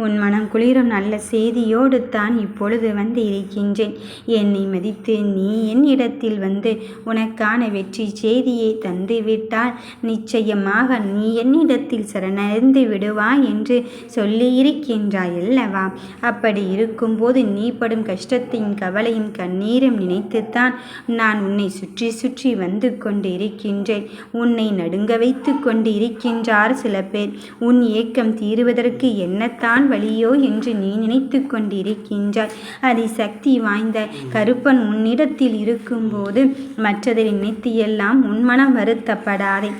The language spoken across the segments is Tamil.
உன் மனம் குளிரும் நல்ல செய்தியோடு தான் இப்பொழுது வந்து இருக்கின்றேன். என்னை மதித்து நீ என்னிடத்தில் வந்து உனக்கான வெற்றி செய்தியை தந்துவிட்டால் நிச்சயமாக நீ என்னிடத்தில் சரணடைந்து விடுவாய் என்று சொல்லியிருக்கின்றாய் அல்லவா? அப்படி இருக்கும்போது நீ படும் கஷ்டத்தையும் கவலையும் கண்ணீரும் நினைத்துத்தான் நான் உன்னை சுற்றி சுற்றி வந்து கொண்டு இருக்கின்றேன். உன்னை நடுங்க வைத்து கொண்டு இருக்கின்றார் சில பேர். உன் ஏக்கம் தீருவதற்கு என்னத்தான் வழியோ என்று நீ நினைத்து கொண்டிருக்கின்றாய். அதிசக்தி வாய்ந்த கருப்பன் உன்னிடத்தில் இருக்கும்போது மற்றதை நினைத்து எல்லாம் உன் மனம் வருத்தப்படாதே.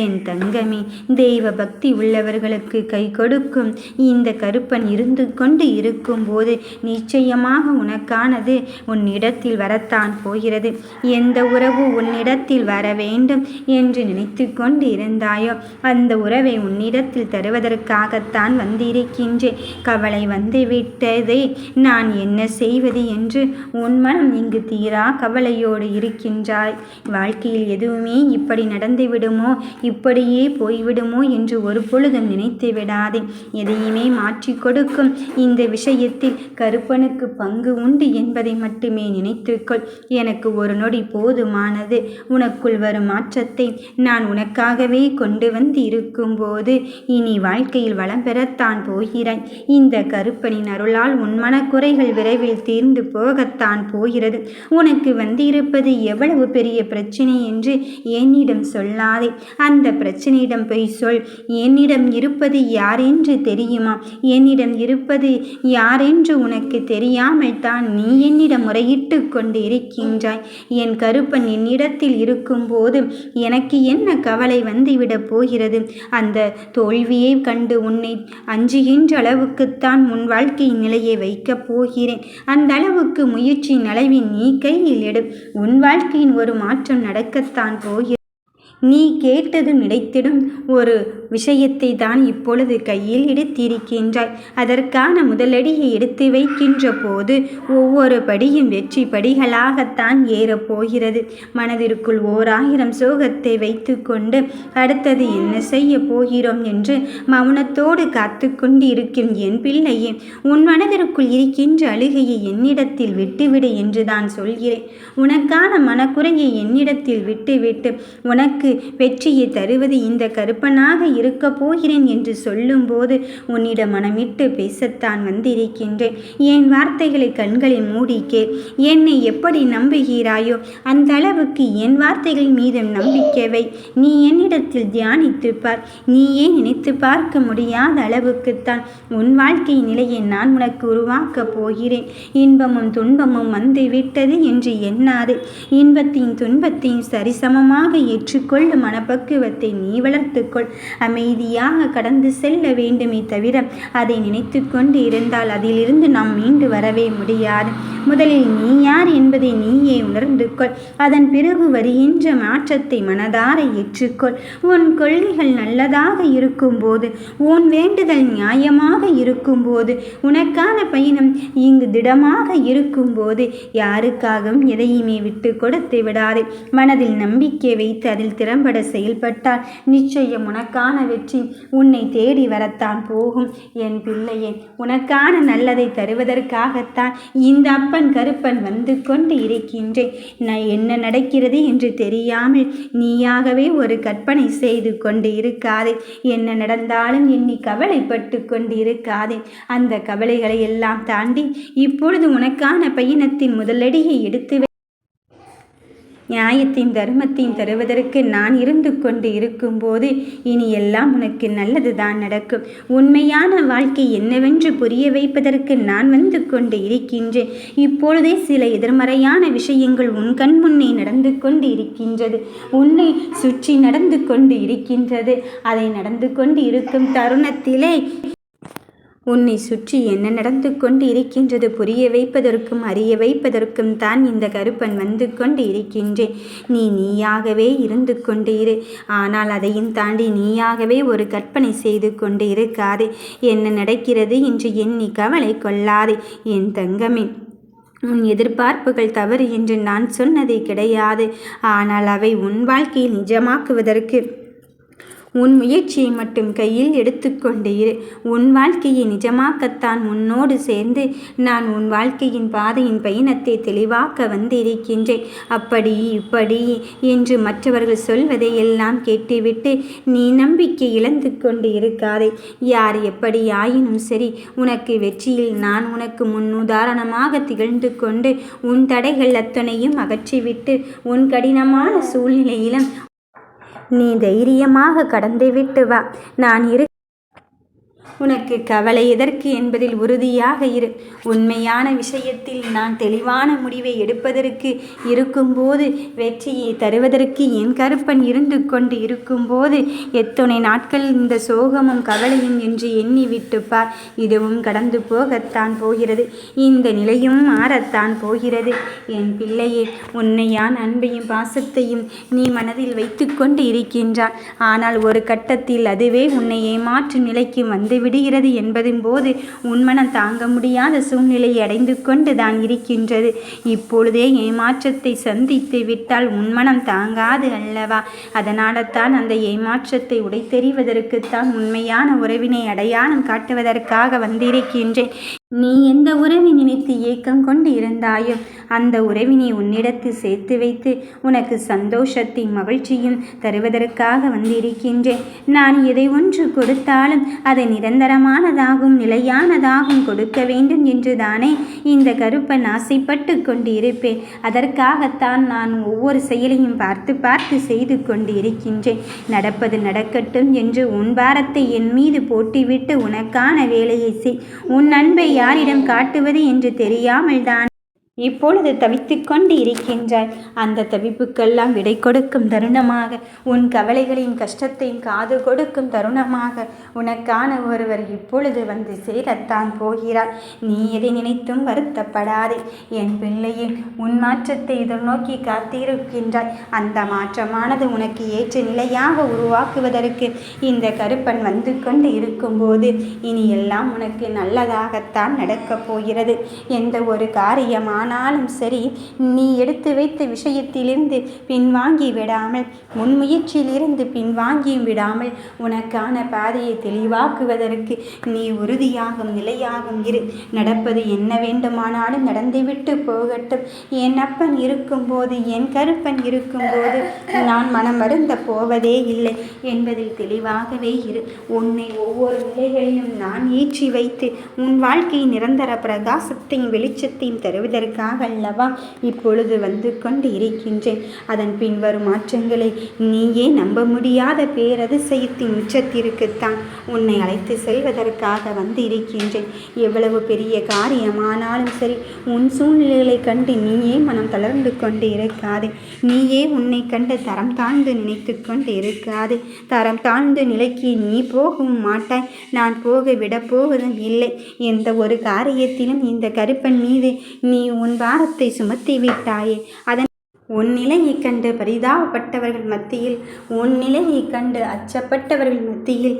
என் தங்கமே, தெய்வ பக்தி உள்ளவர்களுக்கு கை கொடுக்கும் இந்த கருப்பன் இருந்து கொண்டு இருக்கும்போது நிச்சயமாக உனக்கானது உன்னிடத்தில் வரத்தான் போகிறது. எந்த உறவு உன்னிடத்தில் வர வேண்டும் என்று நினைத்து கொண்டு இருந்தாயோ அந்த உறவை உன்னிடத்தில் தருவதற்காகத்தான் வந்திருக்கின்றேன். கவலை வந்துவிட்டதே, நான் என்ன செய்வது என்று உன் மனம் இங்கு தீரா கவலையோடு இருக்கின்றாய். வாழ்க்கையில் எதுவுமே இப்படி நடந்துவிடுமோ, இப்படியே போய்விடுமோ என்று ஒரு பொழுதும் நினைத்து விடாதே. எதையுமே மாற்றி கொடுக்கும் இந்த விஷயத்தில் கருப்பனுக்கு பங்கு உண்டு என்பதை மட்டுமே நினைத்துக்கொள். எனக்கு ஒரு நொடி போதுமானது. உனக்குள் வரும் மாற்றத்தை நான் உனக்காகவே கொண்டு வந்து இருக்கும்போது இனி வாழ்க்கையில் வளம் பெறத்தான் போகிறாய். இந்த கருப்பனின் அருளால் உன் மனக்குறைகள் விரைவில் தீர்ந்து போகத்தான் போகிறது. உனக்கு வந்திருப்பது எவ்வளவு பெரிய பிரச்சனை என்று என்னிடம் சொல்லாதே. அந்த பிரச்சனையிடம் போய் சொல். என்னிடம் இருப்பது யாரென்று தெரியுமா? என்னிடம் இருப்பது யாரென்று உனக்கு தெரியாமல் தான் நீ என்னிடம் முறையிட்டு கொண்டு இருக்கின்றாய். என் கருப்பன் என்னிடத்தில் இருக்கும்போது எனக்கு என்ன கவலை வந்துவிடப் போகிறது? அந்த தோல்வியை கண்டு உன்னை அஞ்சுகின்ற அளவுக்குத்தான் உன் வாழ்க்கை நிலையை வைக்கப் போகிறேன். அந்த அளவுக்கு முயற்சியின் அளவில் நீ கையில் எடு. உன் வாழ்க்கையின் ஒரு மாற்றம் நடக்கத்தான் போகிறது. நீ கேட்டது கிடைத்திடும் ஒரு விஷயத்தை தான் இப்பொழுது கையில் எடுத்திருக்கின்றாய். அதற்கான முதலடியை எடுத்து வைக்கின்ற போது ஒவ்வொரு படியும் வெற்றி படிகளாகத்தான் ஏறப்போகிறது. மனதிற்குள் 1000 சோகத்தை வைத்து கொண்டு அடுத்தது என்ன செய்ய போகிறோம் என்று மௌனத்தோடு காத்து கொண்டு இருக்கும் என் பிள்ளையே, உன் மனதிற்குள் இருக்கின்ற அழுகையை என்னிடத்தில் விட்டுவிடு என்று தான் சொல்கிறேன். உனக்கான மனக்குறையை என்னிடத்தில் விட்டுவிட்டு உனக்கு வெற்றியை தருவது இந்த கருப்பனாக இருக்க போகிறேன் என்று சொல்லும்போது உன்னிடம் மனமிட்டு பேசத்தான் வந்திருக்கின்றேன். என் வார்த்தைகளை கண்களில் மூடிக்கே. என்னை எப்படி நம்புகிறாயோ அந்த அளவுக்கு என் வார்த்தைகள் மீது நம்பிக்கை வை. நீ என்னிடத்தில் தியானித்துப்பார். நீயே நினைத்து பார்க்க முடியாத அளவுக்குத்தான் உன் வாழ்க்கை நிலையை நான் உனக்கு உருவாக்கப் போகிறேன். இன்பமும் துன்பமும் வந்து விட்டது என்று எண்ணாது. இன்பத்தையும் துன்பத்தையும் சரிசமமாக ஏற்றுக்கொள்ளும் மனப்பக்குவத்தை நீ வளர்த்துக்கொள். அமைதியாக கடந்து செல்ல வேண்டுமே தவிர அதை நினைத்து கொண்டு இருந்தால் அதிலிருந்து நாம் மீண்டு வரவே முடியாது. முதலில் நீ யார் என்பதை நீயே உணர்ந்து கொள். அதன் பிறகு வருகின்ற மாற்றத்தை மனதார ஏற்றுக்கொள். உன் கொள்கைகள் நல்லதாக இருக்கும்போது, உன் வேண்டுதல் நியாயமாக இருக்கும்போது, உனக்கான பயணம் இங்கு திடமாக இருக்கும்போது யாருக்காகவும் எதையுமே விட்டு கொடுத்து விடாதே. மனதில் நம்பிக்கை வைத்து அதில் திறம்பட செயல்பட்டால் நிச்சயம் உனக்கான வெற்றி உன்னை தேடி வரத்தான் போகும். என் பிள்ளையே, உனக்கான நல்லதை தருவதற்காகத்தான் இந்த அப்பன் கருப்பன் வந்து கொண்டு இருக்கின்றேன். நான் என்ன நடக்கிறது என்று தெரியாமல் நீயாகவே ஒரு கற்பனை செய்து கொண்டு இருக்காதே. என்ன நடந்தாலும் எண்ணி கவலைப்பட்டு கொண்டு இருக்காதே. அந்த கவலைகளை எல்லாம் தாண்டி இப்பொழுது உனக்கான பயணத்தின் முதலடியை எடுத்து நியாயத்தையும் தர்மத்தையும் தருவதற்கு நான் இருந்து கொண்டு இருக்கும்போது இனி எல்லாம் உனக்கு நல்லது தான் நடக்கும். உண்மையான வாழ்க்கை என்னவென்று புரிய வைப்பதற்கு நான் வந்து கொண்டு இருக்கின்றேன். இப்பொழுதே சில எதிர்மறையான விஷயங்கள் உன் கண் முன்னே நடந்து கொண்டு இருக்கின்றது. உன்னை சுற்றி நடந்து கொண்டு இருக்கின்றது. அதை நடந்து கொண்டு இருக்கும் தருணத்திலே உன்னை சுற்றி என்ன நடந்து கொண்டு இருக்கின்றது புரிய வைப்பதற்கும் அறிய வைப்பதற்கும் தான் இந்த கருப்பன் வந்து கொண்டு இருக்கின்றேன். நீயாகவே இருந்து கொண்டு இரு. ஆனால் அதையும் தாண்டி நீயாகவே ஒரு கற்பனை செய்து கொண்டு இருக்காதே. என்ன நடக்கிறது என்று எண்ணி கவலை கொள்ளாதே. என் தங்கமே, உன் எதிர்பார்ப்புகள் தவறு என்று நான் சொன்னதே கிடையாது. ஆனால் அவை உன் வாழ்க்கையில் நிஜமாக்குவதற்கு உன் முயற்சியை மட்டும் கையில் எடுத்துக்கொண்டு இரு. உன் வாழ்க்கையை நிஜமாக்கத்தான் உன்னோடு சேர்ந்து நான் உன் வாழ்க்கையின் பாதையின் பயணத்தை தெளிவாக்க வந்திருக்கின்றேன். அப்படி இப்படி என்று மற்றவர்கள் சொல்வதை எல்லாம் கேட்டுவிட்டு நீ நம்பிக்கை இழந்து கொண்டு இருக்காதே. யார் எப்படி ஆயினும் சரி, உனக்கு வெற்றியில் நான் உனக்கு முன்னுதாரணமாக திகழ்ந்து கொண்டு உன் தடைகள் அத்தனையும் அகற்றிவிட்டு உன் கடினமான சூழ்நிலையிலும் நீ தைரியமாக கடந்துவிட்டு வா. நான் உனக்கு கவலை எதற்கு என்பதில் உறுதியாக இரு. உண்மையான விஷயத்தில் நான் தெளிவான முடிவை எடுப்பதற்கு இருக்கும்போது, வெற்றியை தருவதற்கு என் கருப்பன் இருந்து கொண்டு இருக்கும்போது எத்தனை நாட்கள் இந்த சோகமும் கவலையும் என்று எண்ணி விட்டுப்பார். இதுவும் கடந்து போகத்தான் போகிறது. இந்த நிலையும் மாறத்தான் போகிறது. என் பிள்ளையே, உன்னையான் அன்பையும் பாசத்தையும் நீ மனதில் வைத்து கொண்டு இருக்கின்றான். ஆனால் ஒரு கட்டத்தில் அதுவே உன்னை ஏமாற்றும் நிலைக்கு வந்துவிடும் விடுகிறது என்பதும் போது உன் மனம் தாங்க முடியாத சூழ்நிலையை அடைந்து கொண்டு தான் இருக்கின்றது. இப்பொழுதே ஏமாற்றத்தை சந்தித்து விட்டால் உன் மனம் தாங்காது அல்லவா? அதனால தான் அந்த ஏமாற்றத்தை உடைத்தெறிவதற்குத்தான் உண்மையான உறவினை அடையாளம் காட்டுவதற்காக வந்திருக்கின்றேன். நீ எந்த உறவை நினைத்து ஏக்கம் கொண்டு இருந்தாயோ அந்த உறவினை உன்னிடத்தில் சேர்த்து வைத்து உனக்கு சந்தோஷத்தையும் மகிழ்ச்சியும் தருவதற்காக வந்திருக்கின்றேன். நான் எதை ஒன்று கொடுத்தாலும் அதை நிரந்தரமானதாகவும் நிலையானதாகவும் கொடுக்க வேண்டும் என்று தானே இந்த கருப்பன் ஆசைப்பட்டு கொண்டு இருப்பேன். அதற்காகத்தான் நான் ஒவ்வொரு செயலையும் பார்த்து பார்த்து செய்து கொண்டு இருக்கின்றேன். நடப்பது நடக்கட்டும் என்று உன் பாரத்தை என் மீது போட்டிவிட்டு உனக்கான வேலையை செய். உன் அன்பை யாரிடம் காட்டுவது என்று தெரியாமல் தான் இப்பொழுது தவித்து கொண்டு இருக்கின்றாய். அந்த தவிப்புக்கெல்லாம் விடை கொடுக்கும் தருணமாக, உன் கவலைகளையும் கஷ்டத்தையும் காது கொடுக்கும் தருணமாக உனக்கான ஒருவர் இப்பொழுது வந்து சேரத்தான் போகிறார். நீ எதை நினைத்தும் வருத்தப்படாதே என் பிள்ளையே. உன் மாற்றத்தை எதிர்நோக்கி காத்திருக்கின்றாய். அந்த மாற்றமானது உனக்கு ஏற்ற நிலையாக உருவாக்குவதற்கு இந்த கருப்பன் வந்து கொண்டு இருக்கும்போது இனி எல்லாம் உனக்கு நல்லதாகத்தான் நடக்கப் போகிறது. எந்த ஒரு காரியமான ஆனாலும் சரி, நீ எடுத்து வைத்த விஷயத்திலிருந்து பின்வாங்கி விடாமல், முன்முயற்சியிலிருந்து பின்வாங்கியும் விடாமல் உனக்கான பாதையை தெளிவாக்குவதற்கு நீ உறுதியாகும் நிலையாகும் இரு. நடப்பது என்ன வேண்டுமானாலும் நடந்துவிட்டு போகட்டும். என் அப்பன் இருக்கும்போது, என் கருப்பன் இருக்கும்போது நான் மனம் வருந்த போவதே இல்லை என்பதில் தெளிவாகவே இரு. உன்னை ஒவ்வொரு நிலைகளிலும் நான் ஏற்றி வைத்து உன் வாழ்க்கையை நிரந்தர பிரகாசத்தையும் வெளிச்சத்தையும் தருவதற்கு அல்லவா இப்பொழுது வந்து கொண்டு இருக்கின்றேன். அதன் பின்வரும் மாற்றங்களை நீயே நம்ப முடியாத பேரதிசயத்தின் உச்சத்திற்குத்தான் உன்னை அழைத்து செல்வதற்காக வந்து இருக்கின்றேன். எவ்வளவு பெரிய காரியமானாலும் சரி, உன் சூழ்நிலைகளை கண்டு நீயே மனம் தளர்ந்து கொண்டு இருக்காதே. நீயே உன்னை கண்டு தரம் தாழ்ந்து நினைத்து கொண்டு இருக்காதே. தரம் தாழ்ந்த நிலைக்கு நீ போகவும் மாட்டாய். நான் போக விடப்போவதும் இல்லை. எந்த ஒரு காரியத்திலும் இந்த கருப்பன் மீது நீ உன் பாரத்தை சுமத்தி விட்டாயே. அதன் உன் நிலையை கண்டு பரிதாபப்பட்டவர்கள் மத்தியில், உன் நிலையை கண்டு அச்சப்பட்டவர்கள் மத்தியில்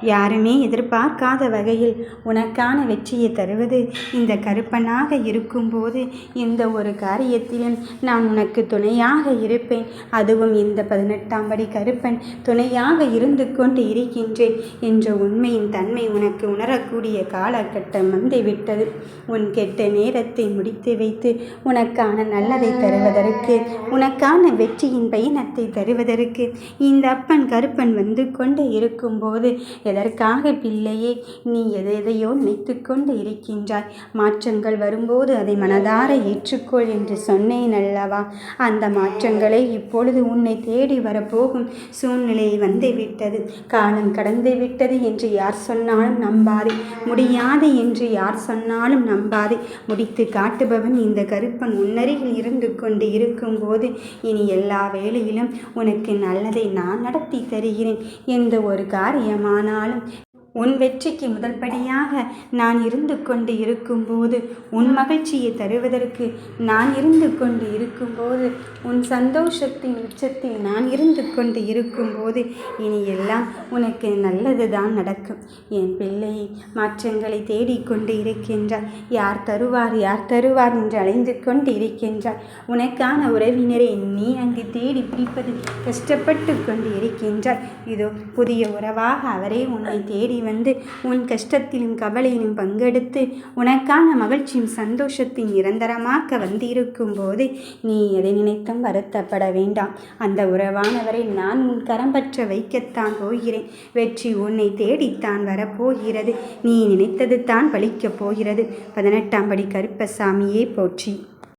யாருமே எதிர்பார்க்காத வகையில் உனக்கான வெற்றியை தருவது இந்த கருப்பனாக இருக்கும்போது எந்த ஒரு காரியத்திலும் நான் உனக்கு துணையாக இருப்பேன். அதுவும் இந்த 18ஆம் படி கருப்பன் துணையாக இருந்து கொண்டு இருக்கின்றேன் என்ற உண்மையின் தன்மை உனக்கு உணரக்கூடிய காலகட்டம் வந்துவிட்டது. உன் கெட்ட நேரத்தை முடித்து வைத்து உனக்கான நல்லதை தருவதற்கு, உனக்கான வெற்றியின் பயணத்தை தருவதற்கு இந்த அப்பன் கருப்பன் வந்து கொண்டு இருக்கும்போது எதற்காக பிள்ளையே நீ எதையோ நினைத்து கொண்டு இருக்கின்றாய்? மாற்றங்கள் வரும்போது அதை மனதார ஏற்றுக்கொள் என்று சொன்னேன் அல்லவா? அந்த மாற்றங்களை இப்பொழுது உன்னை தேடி வரப்போகும் சூழ்நிலை வந்து விட்டது. காலம் கடந்து விட்டது என்று யார் சொன்னாலும் நம்பாதே. முடியாது என்று யார் சொன்னாலும் நம்பாதே. முடித்து காட்டுபவன் இந்த கருப்பன் உன்னருகில் இருந்து கொண்டு இருக்கும்போது இனி எல்லா வேளையிலும் உனக்கு நல்லதை நான் நடத்தி தருகிறேன். எந்த ஒரு காரியமானாலும் உன் வெற்றிக்கு முதல் படியாக நான் இருந்து கொண்டு இருக்கும்போது, உன் மகிழ்ச்சியை தருவதற்கு நான் இருந்து கொண்டு இருக்கும்போது, உன் சந்தோஷத்தின் உச்சத்தில் நான் இருந்து கொண்டு இருக்கும்போது, இனி எல்லாம் உனக்கு நல்லது தான் நடக்கும். என் பிள்ளையை மாற்றங்களை தேடிக்கொண்டு இருக்கின்றாய். யார் தருவார் யார் தருவார் என்று அலைந்து கொண்டு இருக்கின்றாய். உனக்கான உறவினரை நீ அங்கு தேடி பிடிப்பது கஷ்டப்பட்டு கொண்டு இருக்கின்றாய். இதோ புதிய உறவாக அவரே உன்னை தேடி வந்து உன் கஷ்டத்திலும் கவலையிலும் பங்கெடுத்து உனக்கான மகிழ்ச்சியும் சந்தோஷத்தின் நிரந்தரமாக்க வந்திருக்கும் போது நீ எதை நினைத்தும் வருத்தப்பட வேண்டாம். அந்த உறவானவரை நான் உன் கரம் பற்ற வைக்கத்தான் போகிறேன். வெற்றி உன்னை தேடித்தான் வரப்போகிறது. நீ நினைத்தது தான் பலிக்கப் போகிறது. 18ஆம் படி கருப்பசாமியே போற்றி.